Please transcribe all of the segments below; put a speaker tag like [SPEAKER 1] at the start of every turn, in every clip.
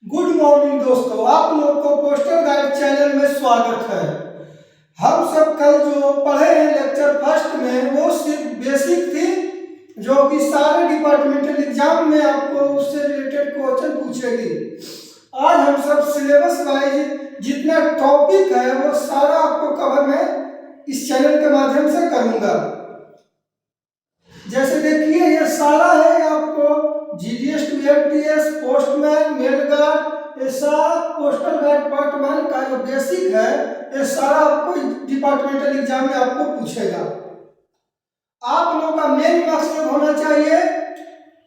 [SPEAKER 1] Good morning दोस्तों, आप लोग को पोस्टल गाइड चैनल में स्वागत है। हम सब कल जो पढ़े हैं लेक्चर फर्स्ट में वो सिर्फ बेसिक थी, जो कि सारे डिपार्टमेंटल एग्जाम में आपको उससे रिलेटेड क्वेश्चन पूछेगी। आज हम सब सिलेबस वाइज जितना टॉपिक है वो सारा आपको कवर मैं इस चैनल के माध्यम से करूँगा। जैसे देखिए ये सारा है आपको GDS to MTS, postman, mail guard, ये सारा पोस्टल गार्ड पार्ट 1 का जो बेसिक है ये सारा आपको डिपार्टमेंटल एग्जाम में आपको पूछेगा। आप लोगों का मेन मकसद होना चाहिए,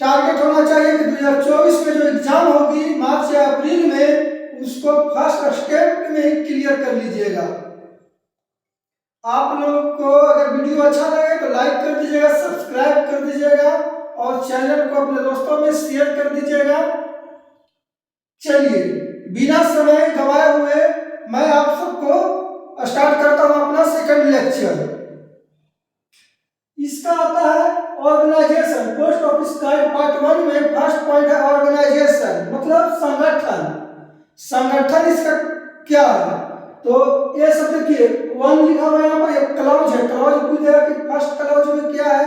[SPEAKER 1] टारगेट होना चाहिए कि 2024 में जो एग्जाम होगी मार्च या अप्रैल में उसको फर्स्ट स्टेप में ही क्लियर कर लीजिएगा। आप लोग को अगर वीडियो अच्छा लगे तो लाइक कर दीजिएगा, सब्सक्राइब कर दीजिएगा और चैनल को अपने दोस्तों में शेयर कर दीजिएगा। चलिए बिना समय गवाए हुए मैं आप सबको स्टार्ट करता हूं अपना सेकंड लेक्चर। इसका आता है organisation. Post office guide part 1 में फर्स्ट पॉइंट है ऑर्गेनाइजेशन, मतलब संगठन। संगठन इसका क्या है तो ये सब देखिए 1 लिखा हुआ है यहाँ पर, एक क्लॉज है। क्लॉज पूछ देगा कि फर्स्ट क्लॉज में क्या है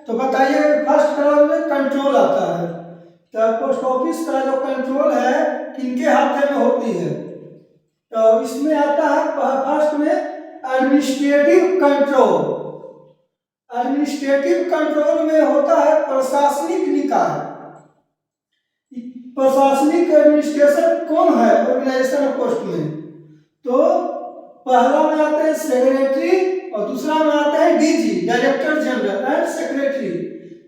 [SPEAKER 1] तो बताइए। फर्स्ट क्लॉज में कंट्रोल आता है। तो पोस्ट ऑफिस का जो कंट्रोल है किनके हाथ में होती है तो इसमें आता है फर्स्ट में एडमिनिस्ट्रेटिव कंट्रोल। एडमिनिस्ट्रेटिव कंट्रोल में होता है प्रशासनिक निकाय। प्रशासनिक एडमिनिस्ट्रेशन कौन है ऑर्गेनाइजेशन पोस्ट में तो पहला में आते हैं सेक्रेटरी और दूसरा में आते हैं DG, director general and secretary.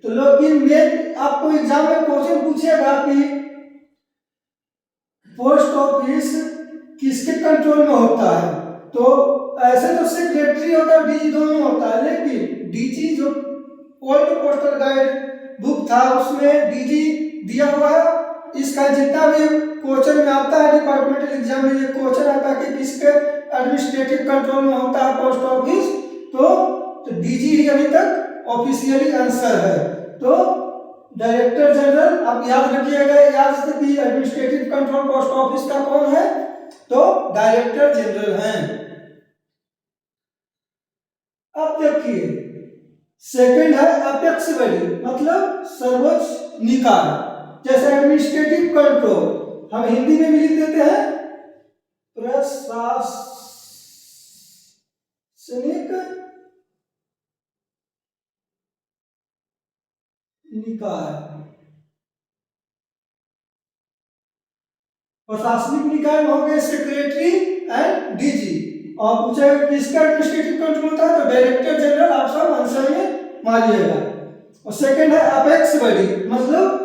[SPEAKER 1] तो लेकिन मेन आपको एग्जाम में क्वेश्चन पूछेगा कि पोस्ट ऑफिस किसके कंट्रोल में होता है तो ऐसे तो सेक्रेटरी होता है, डीजी दोनों होता है, लेकिन डीजी जो ओल्ड पोस्टल गाइड बुक था उसमें डीजी दिया हुआ है। इसका जितना भी क्वेश्चन में आता है डिपार्टमेंटल एग्जाम में ये क्वेश्चन आता है कि किसके एडमिनिस्ट्रेटिव कंट्रोल में होता है पोस्ट ऑफिस तो डीजी ही अभी तक ऑफिशियली आंसर है। तो डायरेक्टर जनरल आप याद रखिएगा, याद से कि एडमिनिस्ट्रेटिव कंट्रोल पोस्ट ऑफिस का कौन है तो डायरेक्टर जनरल हैं। अब देखिए सेकंड है अपेक्स बॉडी, मतलब सर्वोच्च निकाय। जैसे एडमिनिस्ट्रेटिव कंट्रोल हम हिंदी में भी लिख देते हैं प्रशासनिक निकाय। प्रशासनिक निकाय में हो गए सेक्रेटरी एंड डीजी। और पूछेगा किसका एडमिनिस्ट्रेटिव कंट्रोल होता है तो डायरेक्टर जनरल, आप सब आंसर में मारिएगा। और सेकंड है अपेक्स बॉडी, मतलब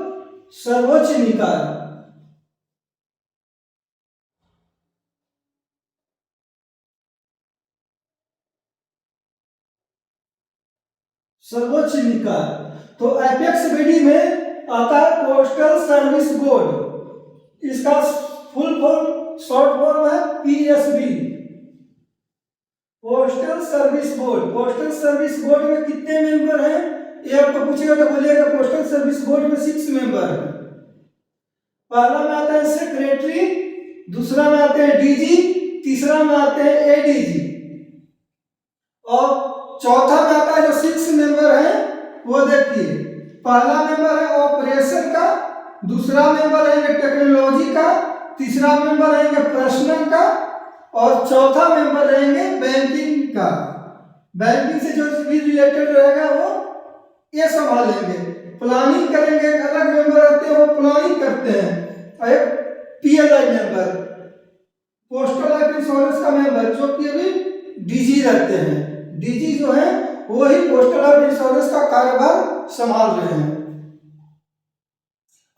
[SPEAKER 1] सर्वोच्च निकाय। सर्वोच्च निकाय तो एपेक्स बॉडी में आता है पोस्टल सर्विस बोर्ड। इसका फुल फॉर्म शॉर्ट फॉर्म है PSB, postal service board. Postal service board में कितने मेंबर हैं ये आपको पूछेगा तो बोलिएगा पोस्टल सर्विस बोर्ड में 6 मेंबर हैं। पहला में आता है सेक्रेटरी, दूसरा में आते हैं डीजी, तीसरा में आते हैं एडीजी और चौथा में आता है जो 6 मेंबर है वो देखिए। पहला मेंबर है ऑपरेशन का, दूसरा मेंबर है टेक्नोलॉजी का, तीसरा मेंबर है पर्सनल का और चौथा मेंबर रहेंगे बैंकिंग का। बैंकिंग से जो भी रिलेटेड रहेगा वो ये संभालेंगे। प्लानिंग करेंगे, एक अलग मेंबर रहते हैं वो प्लानिंग करते हैं। और एक PLI member, postal life insurance का मेंबर, जो कि अभी डीजी रहते हैं। डीजी जो है वो ही पोस्टल लाइफ इंश्योरेंस का कारोबार संभाल रहे हैं।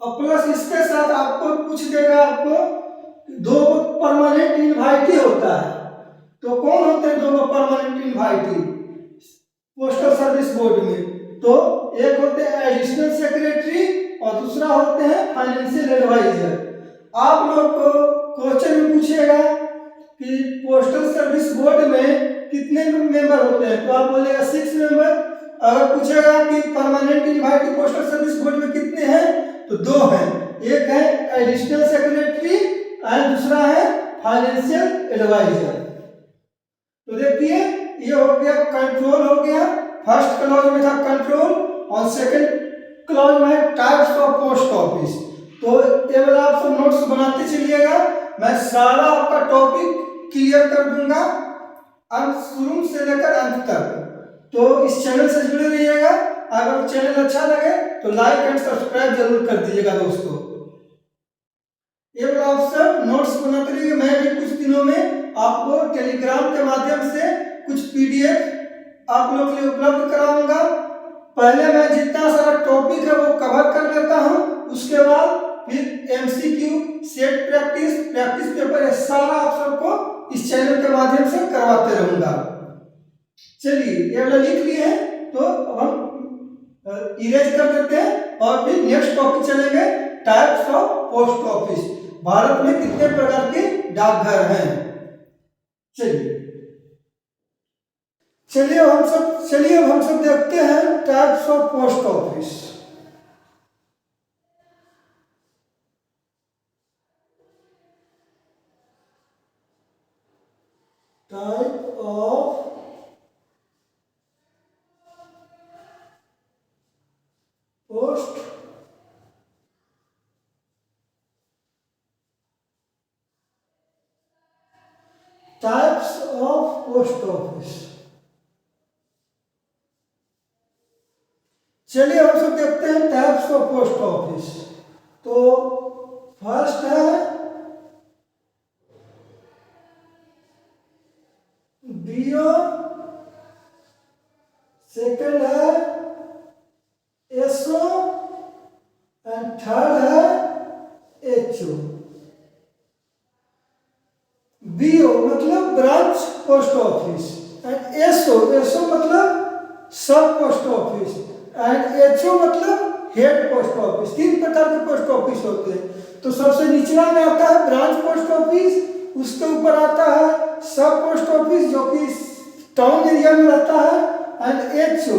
[SPEAKER 1] और प्लस इसके साथ आपको पूछ देगा, आपको 2 परमानेंट इनवाइटी होता है तो कौन होते हैं 2 permanent invitee postal service board में तो एक होते हैं एडिशनल सेक्रेटरी और दूसरा होते हैं फाइनेंशियल एडवाइजर। आप लोग को क्वेश्चन में पूछेगा कि पोस्टल सर्विस बोर्ड में कितने मेंबर होते हैं तो आप बोलेगा 6 मेंबर। अगर पूछेगा कि permanent invitee postal service board में कितने हैं तो 2 हैं, एक है एडिशनल सेक्रेटरी एंड दूसरा है फाइनेंशियल एडवाइजर। तो देखिए ये हो गया कंट्रोल हो गया, फर्स्ट क्लॉज में था कंट्रोल और सेकंड क्लॉज में टाइप्स ऑफ पोस्ट ऑफिस। तो ये वाला आप सब नोट्स बनाते चलिएगा, मैं सारा आपका टॉपिक क्लियर कर दूंगा अंत शुरू से लेकर अंत तक। तो इस चैनल से जुड़े रहिएगा, अगर चैनल अच्छा लगे तो लाइक एंड सब्सक्राइब जरूर कर दीजिएगा दोस्तों। ये वाला आप सब नोट्स बनाते रहिए, मैं भी कुछ दिनों में आपको टेलीग्राम के माध्यम से कुछ पीडीएफ आप लोग के लिए उपलब्ध कराऊंगा। पहले मैं जितना सारा टॉपिक है वो कवर कर लेता हूँ, उसके बाद फिर MCQ, set practice, practice paper, सारा आप सबको इस चैनल के माध्यम से करवाते रहूंगा। चलिए ये वाला लिख लिए हैं तो अब हम इरेज कर देते हैं और फिर नेक्स्ट टॉपिक चलेंगे, types of post office. Bharat में कितने प्रकार के डाकघर हैं। चलिए अब हम सब देखते हैं types of post office. Type of post types of post office. चलिए हम सब देखते हैं टाइप्स ऑफ पोस्ट ऑफिस। तो फर्स्ट है बीओ, सेकंड है एसओ एंड थर्ड है एचओ। बीओ मतलब branch post office and SO मतलब sub post office and HO मतलब हेड पोस्ट ऑफिस। तीन प्रकार के पोस्ट ऑफिस होते हैं। तो सबसे निचला में आता है ब्रांच पोस्ट ऑफिस, उसके ऊपर आता है सब पोस्ट ऑफिस जो कि टाउन एरिया में रहता है एंड एचओ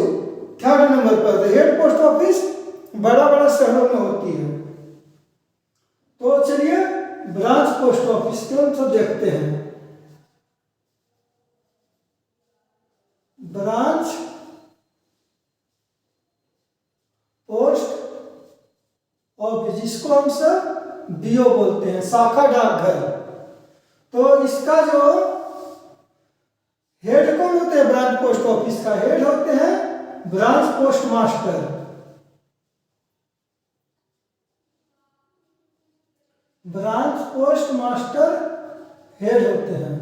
[SPEAKER 1] थर्ड नंबर पर हेड पोस्ट ऑफिस बड़ा बड़ा शहरों में होती है। तो चलिए ब्रांच पोस्ट ऑफिस को हम सब देखते हैं। ब्रांच पोस्ट ऑफिस जिसको हम सब बीओ बोलते हैं, शाखा डाकघर। तो इसका जो हेड कौन होते हैं, ब्रांच पोस्ट ऑफिस का हेड होते हैं branch post master. Branch post master head होते हैं।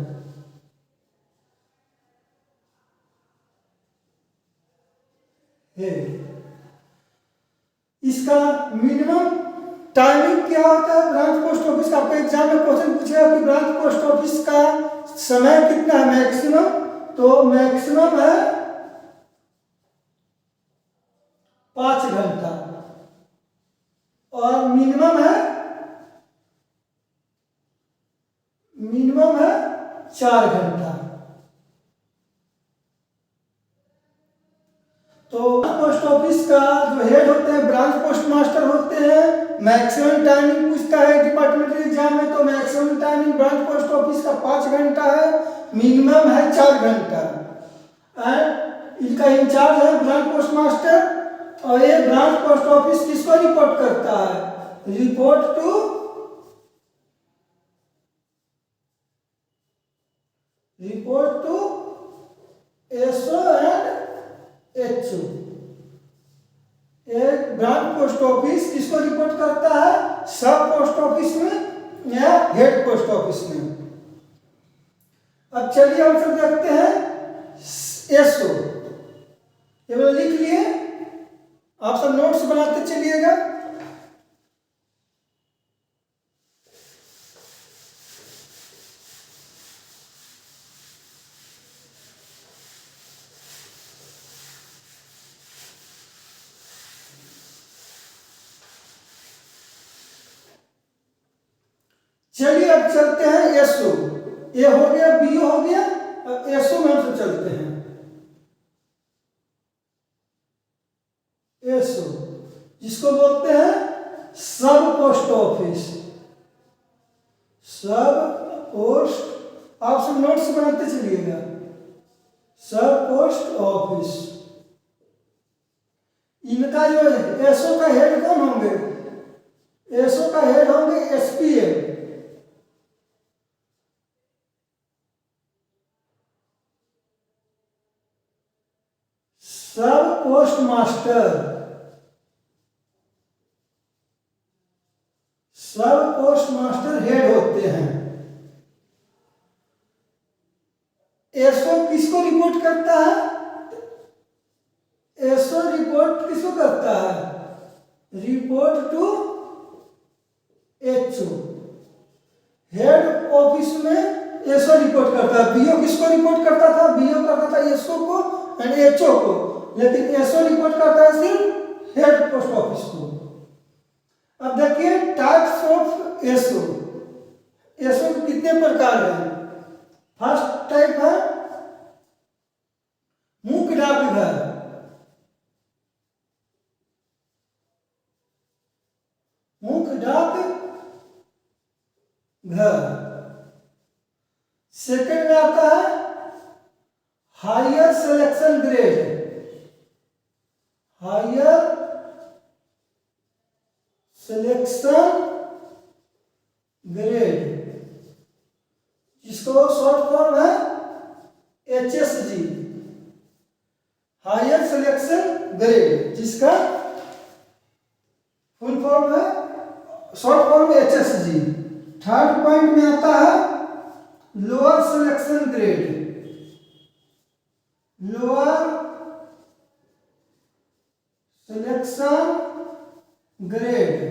[SPEAKER 1] हेड इसका मिनिमम टाइमिंग क्या होता है ब्रांच पोस्ट ऑफिस का? आपको एग्जाम में क्वेश्चन पूछेगा कि ब्रांच पोस्ट ऑफिस का समय कितना है मैक्सिमम, तो मैक्सिमम है 5 घंटा और मिनिमम है 4 घंटा। तो पोस्ट ऑफिस का जो हेड होते हैं ब्रांच पोस्ट मास्टर होते हैं। मैक्सिमम टाइमिंग पूछता है डिपार्टमेंटल एग्जाम में, तो maximum timing branch post office का 5 घंटा है, मिनिमम है 4 घंटा। एंड इनका इंचार्ज है ब्रांच पोस्ट मास्टर। और ये ब्रांच पोस्ट ऑफिस किसको रिपोर्ट करता है? Report to SO and HO. एक ब्रांच पोस्ट ऑफिस किसको रिपोर्ट करता है? सब पोस्ट ऑफिस में या हेड पोस्ट ऑफिस में। अब चलिए हम सब देखते हैं एसओ। ये मैंने लिख लिए, आप सब नोट्स बनाते चलिएगा। चलिए अब चलते हैं एसओ। ए हो गया, बीओ हो गया, अब एसओ में हम चलते हैं। एसओ जिसको बोलते हैं सब पोस्ट ऑफिस, सब पोस्ट, आप सब नोट्स बनाते चलिएगा। सब पोस्ट ऑफिस, इनका जो एसओ का हेड कौन होंगे? एसओ का हेड होंगे एसपीएम। सब पोस्ट मास्टर, सब पोस्ट मास्टर हेड होते हैं। एसओ किसको रिपोर्ट करता है? एसओ रिपोर्ट किसको करता है? Report to HO. Head office में एसओ रिपोर्ट करता है। बीओ किसको रिपोर्ट करता था? बीओ करता था एसओ को एंड एचओ को, लेकिन एसओ रिपोर्ट करता है सिर्फ हेड पोस्ट ऑफिस को। अब देखिए टाइप्स ऑफ एसओ। एसओ कितने प्रकार हैं? फर्स्ट टाइप है मुख्य डाकघर। मुख्य डाकघर। सेकंड में आता है higher selection grade. Higher selection grade, जिसको शॉर्ट फॉर्म है एचएसजी। हायर सिलेक्शन ग्रेड, जिसका फुल फॉर्म है, short form HSG. Third point में आता है lower selection grade. Lower selection grade,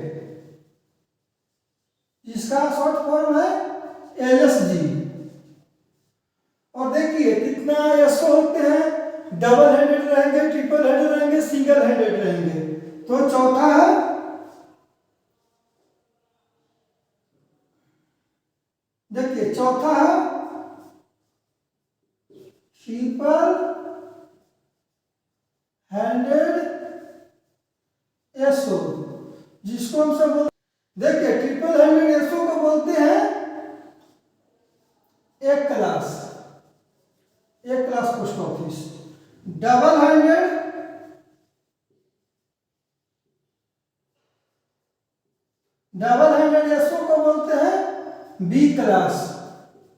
[SPEAKER 1] जिसका शॉर्ट फॉर्म है एलएसजी। और देखिए कितना एसओ होते हैं, डबल हेडेड रहेंगे, ट्रिपल हेडेड रहेंगे, सिंगल हेडेड रहेंगे। तो चौथा है देखिए चौथा है ट्रिपल हैंडेड एसओ, जिसको हम सब देखिए ट्रिपल हैंडेड एसओ को बोलते हैं एक class post office. Double handed SO को बोलते हैं B class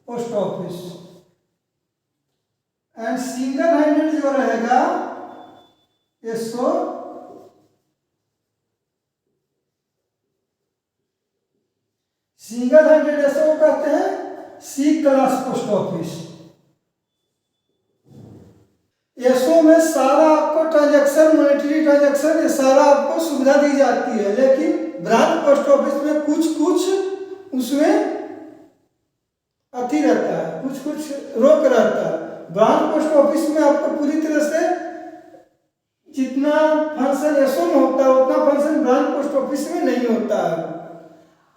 [SPEAKER 1] post office. And single handed जो रहेगा एसओ, सिंगल हैंडेड एसओ को कहते हैं C class post office. SO में सारा आपको ट्रांजैक्शन, मॉनेटरी ट्रांजैक्शन, ये सारा आपको सुविधा दी जाती है, लेकिन ब्रांच पोस्ट ऑफिस में कुछ उसमें अति रहता है, कुछ रोक रहता है। ब्रांच पोस्ट ऑफिस में आपको पूरी तरह से जितना फंक्शन एसओ में होता है उतना फंक्शन ब्रांच पोस्ट ऑफिस में नहीं होता है।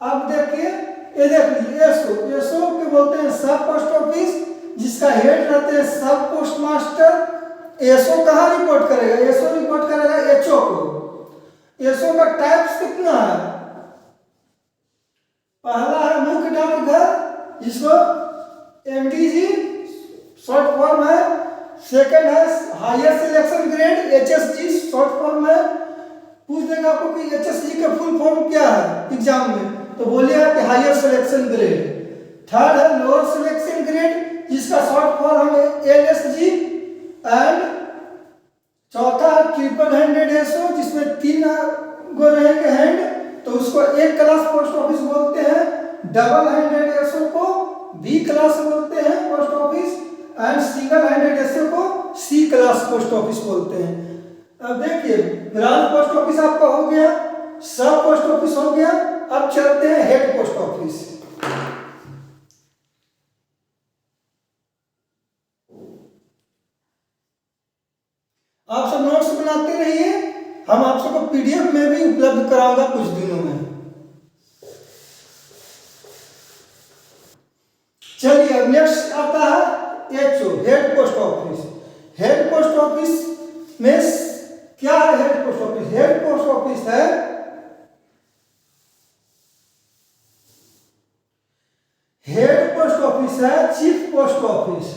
[SPEAKER 1] अब देखिए ये देखिए एसओ के बोलते हैं सब पोस्ट ऑफिस, जिसका हेड रहते हैं सब पोस्ट मास्टर। एसओ कहाँ रिपोर्ट करेगा? एसओ रिपोर्ट करेगा एचओ को। एसओ का टाइप्स कितना है? पहला है मुख्य डाकघर, जिसको एमडीजी शॉर्ट फॉर्म है। सेकंड है higher selection grade, HSG short form है। पूछ देगा आपको कि एचएसजी का फुल फॉर्म क्या है एग्जाम में, तो बोलिएगा कि हायर सिलेक्शन ग्रेड। थर्ड है लोअर सिलेक्शन ग्रेड, जिसका शॉर्ट फॉर्म है एलएसजी। एंड चौथा है ट्रिपल हैंडेड एसओ, जिसमें 3 गो रहेंगे हैंड, तो उसको एक क्लास पोस्ट ऑफिस बोलते हैं। डबल हैंडेड एसओ को बी क्लास बोलते हैं post office, and single handed SO को सी क्लास पोस्ट ऑफिस बोलते हैं। अब देखिए ब्रांच पोस्ट ऑफिस आपका हो गया, सब पोस्ट ऑफिस हो गया। अब चलते हैं हेड पोस्ट ऑफिस। आप सब नोट्स बनाते रहिए, हम आप सबको पीडीएफ में भी उपलब्ध कराऊंगा कुछ दिनों में। चलिए अब नेक्स्ट आता है HO, head post office. Head post office में क्या है? Head post office, head post office है हेड पोस्ट ऑफिस है chief post office.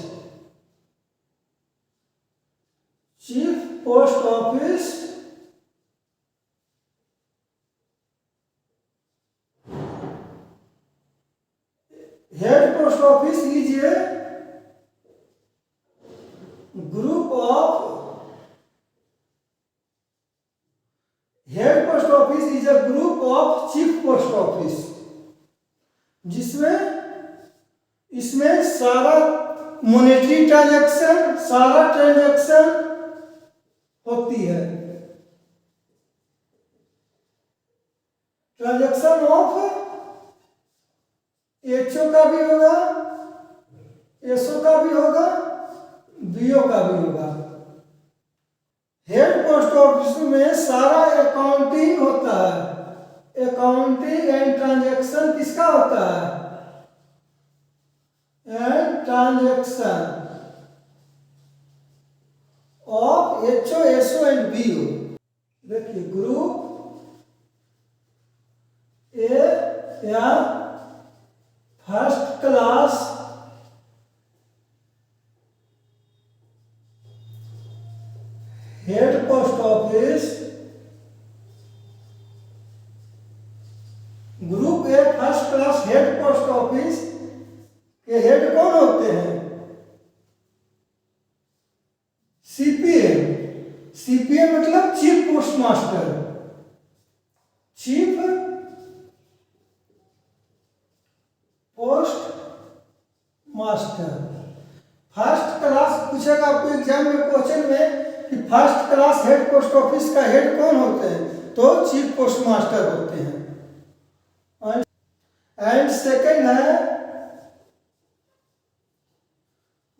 [SPEAKER 1] Chief post office head post office is a group of head post office is a group of chief post office, जिसमें इसमें सारा monetary transaction, सारा transaction होती है। Transaction of HO का भी होगा, एसओ का भी होगा, बीओ का भी होगा। हेड पोस्ट ऑफिस में सारा अकाउंटिंग होता है। अकाउंटिंग एंड ट्रांजैक्शन किसका होता है? And transaction of HO, SO and BO. देखिए ग्रुप ए या first class head post office, group A first class head post office के हेड कौन होते हैं? सीपीएम। सीपीएम मतलब chief postmaster. Chief postmaster. First class पूछेगा आपको exam में, क्वेश्चन में कि first class head post office का हेड कौन होते हैं, तो चीफ पोस्ट मास्टर होते हैं। एंड सेकंड है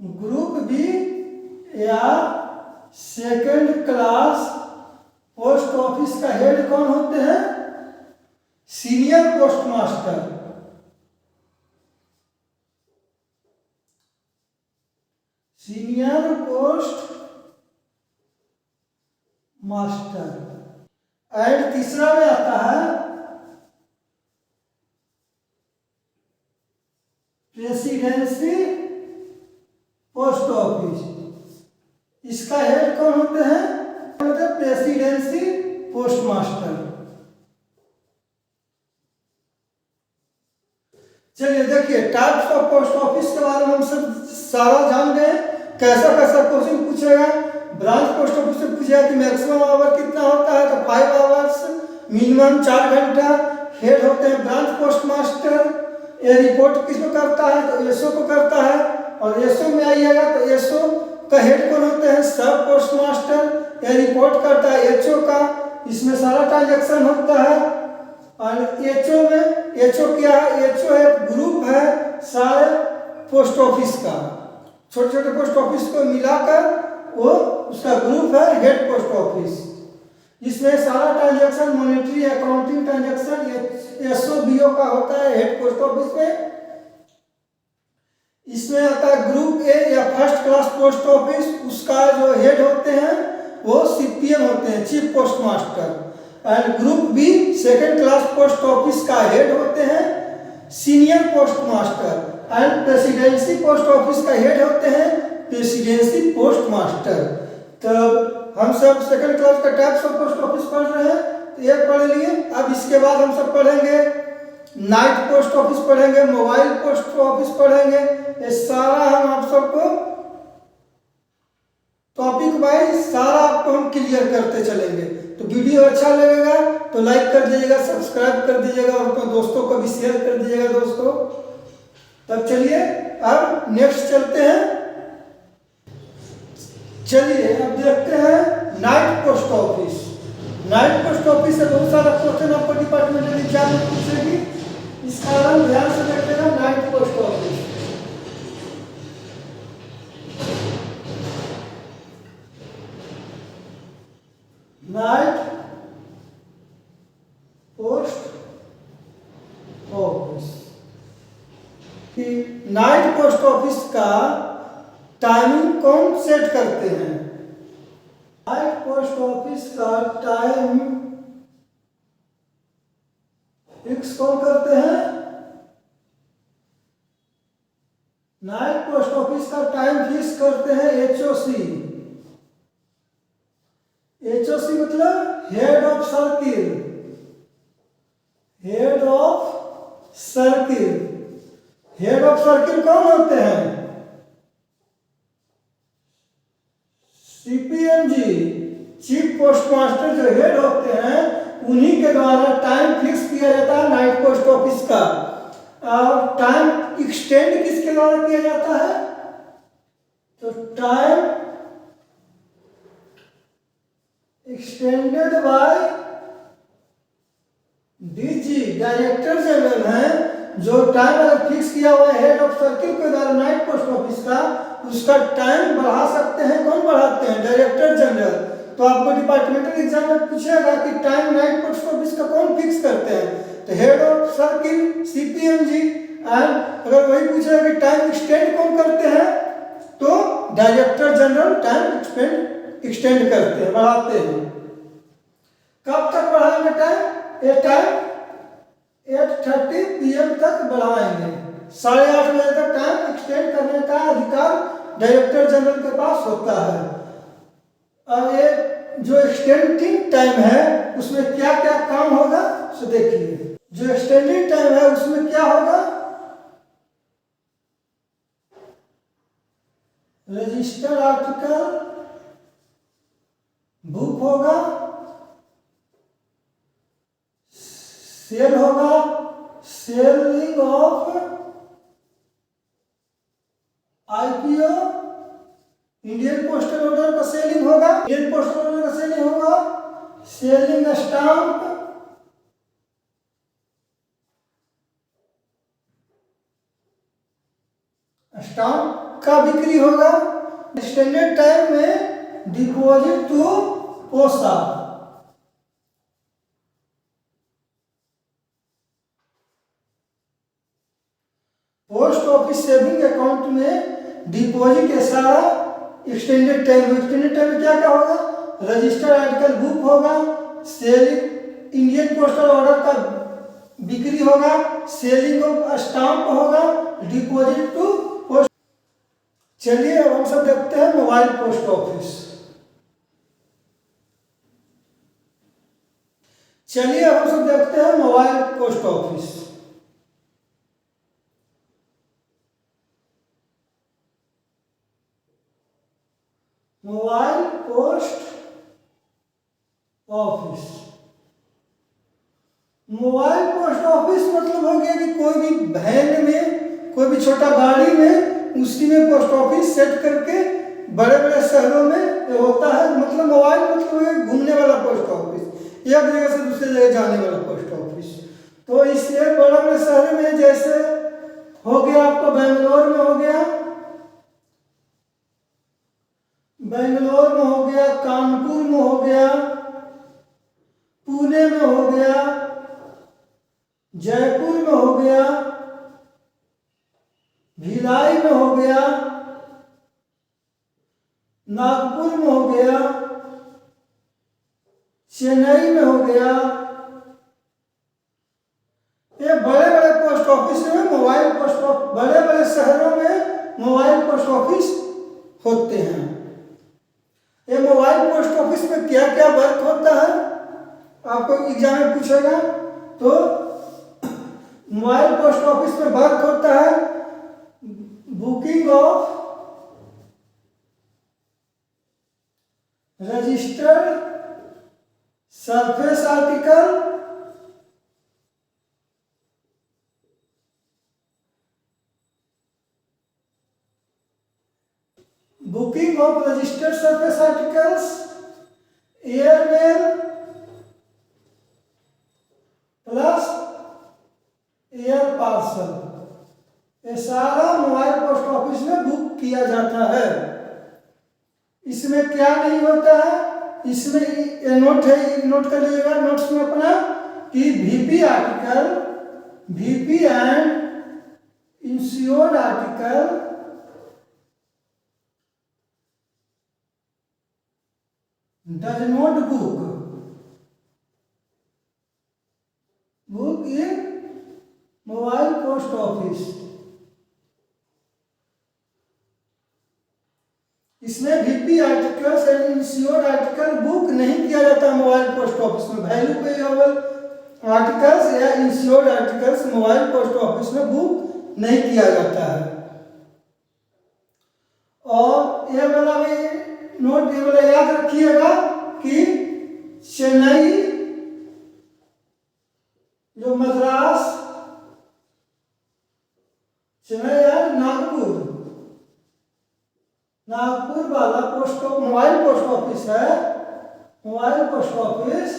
[SPEAKER 1] ग्रुप बी या सेकंड क्लास पोस्ट ऑफिस का हेड कौन होते हैं? Senior post master. Senior postmaster. And तीसरा में आता है प्रेसिडेंसी पोस्ट ऑफिस। इसका हेड कौन होते हैं? Presidency post master. चलिए देखिए टाइप्स ऑफ पोस्ट ऑफिस के बारे में हम सब सारा जान गए। कैसा कैसा क्वेश्चन पूछेगा। ब्रांच पोस्ट ऑफिस से पूछेगा कि मैक्सिमम आवर कितना होता है, तो 5 आवर्स, मिनिमम 4 घंटा। हेड होते हैं ब्रांच पोस्ट मास्टर। ये रिपोर्ट किसको करता है, तो एसओ को करता है। और एसओ में आइएगा तो एसओ का हेड कौन होते हैं? Sub post master. ये रिपोर्ट करता है एचओ का, इसमें सारा ट्रांजैक्शन होता है। और एचओ में, एचओ क्या है? एचओ एक ग्रुप है सारे पोस्ट ऑफिस का, छोटे छोटे पोस्ट ऑफिस को मिलाकर वो उसका ग्रुप है हेड पोस्ट ऑफिस, जिसमें सारा transaction monetary accounting transaction SO BO का होता है हेड पोस्ट ऑफिस में। इसमें आता है ग्रुप ए या फर्स्ट क्लास पोस्ट ऑफिस, उसका जो हेड होते हैं वो सीपीएम होते हैं, chief postmaster. And group B second class post office का हेड होते हैं senior postmaster. And presidency post office का हेड होते हैं प्रेसिडेंसी पोस्ट मास्टर। तब हम सब सेकंड क्लास का टाइप्स ऑफ पोस्ट ऑफिस पढ़ रहे हैं, तो ये पढ़ लिए। अब इसके बाद हम सब पढ़ेंगे नाइट पोस्ट ऑफिस पढ़ेंगे, मोबाइल पोस्ट ऑफिस पढ़ेंगे। ये सारा हम आप सबको टॉपिक वाइज सारा आपको हम क्लियर करते चलेंगे। तो वीडियो अच्छा लगेगा तो लाइक कर दीजिएगा, सब्सक्राइब कर दीजिएगा और अपने दोस्तों को भी शेयर कर दीजिएगा दोस्तों। तब चलिए अब नेक्स्ट चलते हैं। चलिए अब देखते हैं night post office. Night post office से बहुत सारा क्वेश्चन आपको डिपार्टमेंटल एग्जाम में पूछेगी, इस कारण ध्यान से देखते हैं night post office. Night post office, night post office का टाइमिंग कौन सेट करते हैं? नाइट पोस्ट ऑफिस का टाइम फिक्स कौन करते हैं? ऑफिस का टाइम फिक्स करते हैं एचओसी। एचओसी मतलब head of circle. Head of circle. Head of circle कौन होते हैं? सीपीएमजी, चीफ पोस्ट मास्टर जो हेड होते हैं, उन्हीं के द्वारा टाइम फिक्स किया जाता है नाइट पोस्ट ऑफिस का। और टाइम एक्सटेंड किसके द्वारा किया जाता है? तो time extended by DG, director general हैं। जो टाइम अगर फिक्स किया हुआ है हेड ऑफ सर्किल के द्वारा नाइट पोस्ट ऑफिस का, उसका टाइम बढ़ा सकते हैं। कौन बढ़ाते हैं? Director general. तो आपको डिपार्टमेंटल एग्जाम में पूछेगा कि टाइम नाइट पोस्ट ऑफिस का कौन फिक्स करते हैं? तो हेड ऑफ सर्किल सीपीएमजी। एंड अगर वही पूछेगा कि टाइम एक्सटेंड कौन करते हैं, तो डायरेक्टर जनरल टाइम एक्सटेंड करते हैं, बढ़ाते हैं। कब तक बढ़ाएंगे टाइम? ये टाइम 8:30 PM तक बढ़ाएंगे। 8:30 बजे तक टाइम एक्सटेंड करने का अधिकार डायरेक्टर जनरल के पास होता है। अब ये जो एक्सटेंडिंग टाइम है उसमें क्या क्या काम होगा, सो देखिए। जो एक्सटेंडिंग टाइम है उसमें क्या होगा? रजिस्टर आर्टिकल बुक होगा, सेल होगा, selling of IPO, Indian postal order का सेलिंग होगा, इंडियन पोस्टल ऑर्डर का सेलिंग होगा, सेलिंग स्टाम्प, स्टाम्प का बिक्री होगा। एक्सटेंडेड टाइम में डिपॉजिट टू पोसा, पोस्ट ऑफिस सेविंग अकाउंट में डिपॉजिट है सारा। एक्सटेंडेड टाइम में क्या क्या होगा? रजिस्टर आर्टिकल बुक होगा, सेलिंग इंडियन पोस्टल ऑर्डर का बिक्री होगा, सेलिंग ऑफ स्टाम्प होगा, डिपॉजिट टू पोस्ट। चलिए अब हम सब देखते हैं मोबाइल पोस्ट ऑफिस। चलिए अब हम सब देखते हैं mobile post office. Mobile post office. Mobile post office मतलब हो गया कि कोई भी वैन में, कोई भी छोटा गाड़ी में, उसी में पोस्ट ऑफिस सेट करके बड़े बड़े शहरों में होता है। मतलब मोबाइल मतलब घूमने वाला पोस्ट ऑफिस, एक जगह से दूसरी जगह जाने वाला पोस्ट ऑफिस। तो इसलिए बड़े बड़े शहर में जैसे हो गया आपको बेंगलोर में हो गया, बेंगलोर में हो गया, कानपुर में हो गया, पुणे में हो गया, जयपुर में हो गया, भिलाई में हो गया, नागपुर में हो गया, चेन्नई में हो गया। ये बड़े बड़े पोस्ट ऑफिस में मोबाइल पोस्ट ऑफिस, बड़े बड़े शहरों में मोबाइल पोस्ट ऑफिस होते हैं। ये मोबाइल पोस्ट ऑफिस में क्या क्या वर्क होता है आपको एग्जाम में पूछेगा। तो मोबाइल पोस्ट ऑफिस में वर्क होता है booking of registered surface article, booking of registered surface articles, airmail plus air parcel. ये सारा मोबाइल पोस्ट ऑफिस में बुक किया जाता है। इसमें क्या नहीं होता है? इसमें ये नोट है, नोट कर लीजिएगा नोट्स में अपना कि VP article, VP and insured article does not book in mobile post office। भी articles and insured article book नहीं किया जाता मोबाइल पोस्ट ऑफिस में। वैल्यू पेएबल आर्टिकल्स या insured articles mobile post office में बुक नहीं किया जाता है। और ये वाला भी नोट, ये वाला याद रखिएगा कि चेन्नई जो मद्रास, चेन्नई और नागपुर वाला मोबाइल पोस्ट ऑफिस है, mobile post office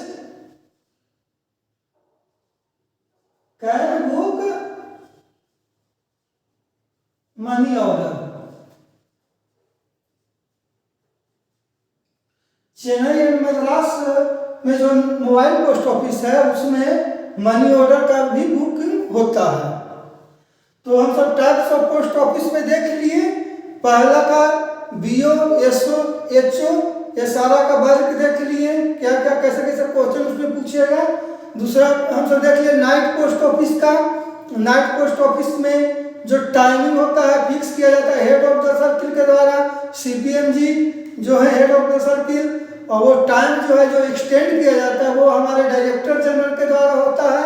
[SPEAKER 1] can book money order. Chennai and Madras में जो मोबाइल पोस्ट ऑफिस है उसमें मनी ऑर्डर का भी बुकिंग होता है। तो हम सब टाइप्स ऑफ पोस्ट ऑफिस में देख लिए। पहला का बीओ, एसओ, एचओ, ये सारा का वर्क देख लिए, क्या क्या कैसे कैसे क्वेश्चन उसमें पूछेगा। दूसरा हम सब देख लिए नाइट पोस्ट ऑफिस का। नाइट पोस्ट ऑफिस में जो टाइमिंग होता है फिक्स किया जाता है हेड ऑफ द सर्किल के द्वारा, सीपीएमजी जो है हेड ऑफ द सर्किल, और वो टाइम जो है जो एक्सटेंड किया जाता है वो हमारे डायरेक्टर जनरल के द्वारा होता है।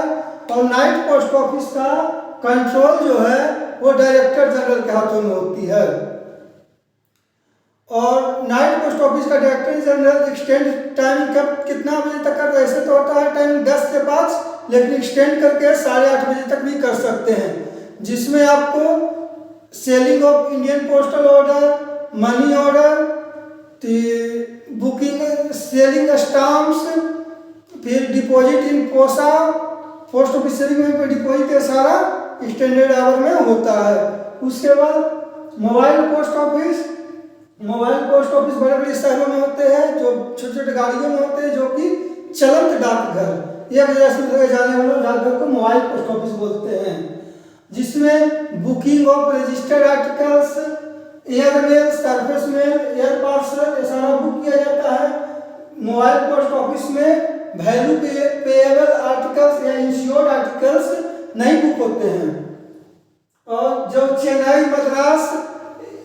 [SPEAKER 1] और नाइट पोस्ट ऑफिस का कंट्रोल जो है वो डायरेक्टर जनरल के हाथों में होती है। और नाइट पोस्ट ऑफिस का डायरेक्टर जनरल एक्सटेंड टाइम कब कितना बजे तक कर, ऐसे तो होता है टाइम 10 से 5, लेकिन एक्सटेंड करके 8:30 बजे तक भी कर सकते हैं, जिसमें आपको selling of Indian postal order, money order, booking, selling stamps, फिर डिपॉजिट इन पोसा, पोस्ट ऑफिस सेलिंग में डिपॉजिट ये सारा स्टैंडर्ड आवर में होता है। उसके बाद मोबाइल पोस्ट ऑफिस बड़े बड़े शहरों में होते हैं, जो छोटे छोटे गाड़ियों में होते हैं, जो कि चलंत डाकघर, एक जगह से दूसरे जाने वाले डाकघर को मोबाइल पोस्ट ऑफिस बोलते हैं, जिसमें booking of registered articles, airmail, surface mail, air parcel ये सारा बुक किया जाता है। मोबाइल पोस्ट ऑफिस में वैल्यू पेएबल आर्टिकल्स या इंश्योर्ड आर्टिकल्स नहीं बुक होते हैं। और जो चेन्नई, मद्रास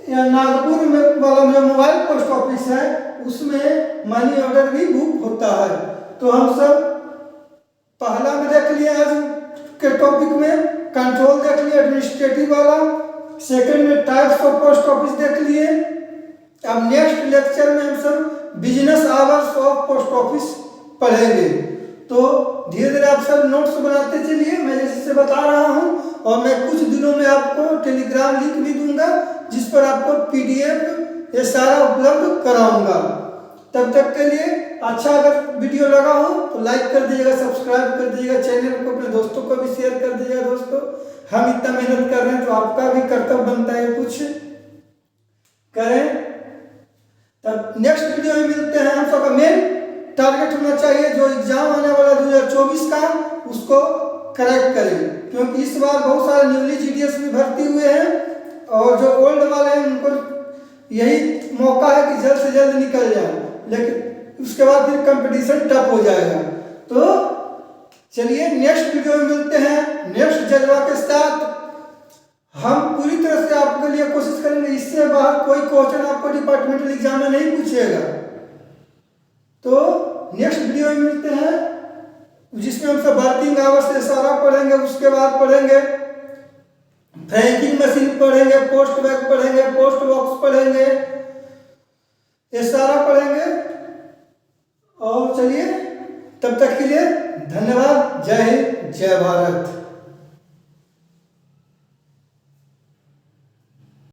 [SPEAKER 1] या नागपुर में वाला जो मोबाइल पोस्ट ऑफिस है उसमें मनी ऑर्डर भी बुक होता है। तो हम सब पहला में देख लिए आज के टॉपिक में कंट्रोल देख लिए एडमिनिस्ट्रेटिव वाला, सेकंड में टाइप्स ऑफ पोस्ट ऑफिस देख लिए। अब नेक्स्ट लेक्चर में हम सब business hours of post office पढ़ेंगे। तो धीरे धीरे आप सब नोट्स बनाते चलिए, मैं जैसे बता रहा हूँ, और मैं कुछ दिनों में आपको टेलीग्राम लिंक भी दूंगा जिस पर आपको पीडीएफ ये सारा उपलब्ध कराऊंगा। तब तक के लिए अच्छा अगर वीडियो लगा हो तो लाइक कर दीजिएगा, सब्सक्राइब कर दीजिएगा, चैनल को अपने दोस्तों को भी शेयर कर दीजिएगा। दोस्तों हम इतना मेहनत कर रहे हैं तो आपका भी कर्तव्य बनता है कुछ करें। तब नेक्स्ट वीडियो में मिलते हैं। हम सबका मेन टारगेट होना चाहिए जो एग्जाम आने वाला 2024 का उसको करेक्ट करें, क्योंकि इस बार बहुत सारे न्यूली जीडीएस भी भर्ती हुए हैं और जो ओल्ड वाले हैं उनको यही मौका है कि जल्द से जल्द निकल जाए, लेकिन उसके बाद फिर कंपटीशन टफ हो जाएगा। तो चलिए नेक्स्ट वीडियो में मिलते हैं नेक्स्ट जज्बा के साथ। हम पूरी तरह से आपके लिए कोशिश करेंगे, इससे बाहर कोई क्वेश्चन आपको डिपार्टमेंटल एग्जाम में नहीं पूछेगा। तो नेक्स्ट वीडियो में मिलते हैं जिसमें हम सब वर्किंग आवर्स से सारा पढ़ेंगे। उसके बाद पढ़ेंगे फ्रैंकिंग मशीन पढ़ेंगे, पोस्ट बैग पढ़ेंगे, पोस्ट बॉक्स पढ़ेंगे, ये सारा पढ़ेंगे। और चलिए तब तक के लिए धन्यवाद। जय हिंद, जय भारत।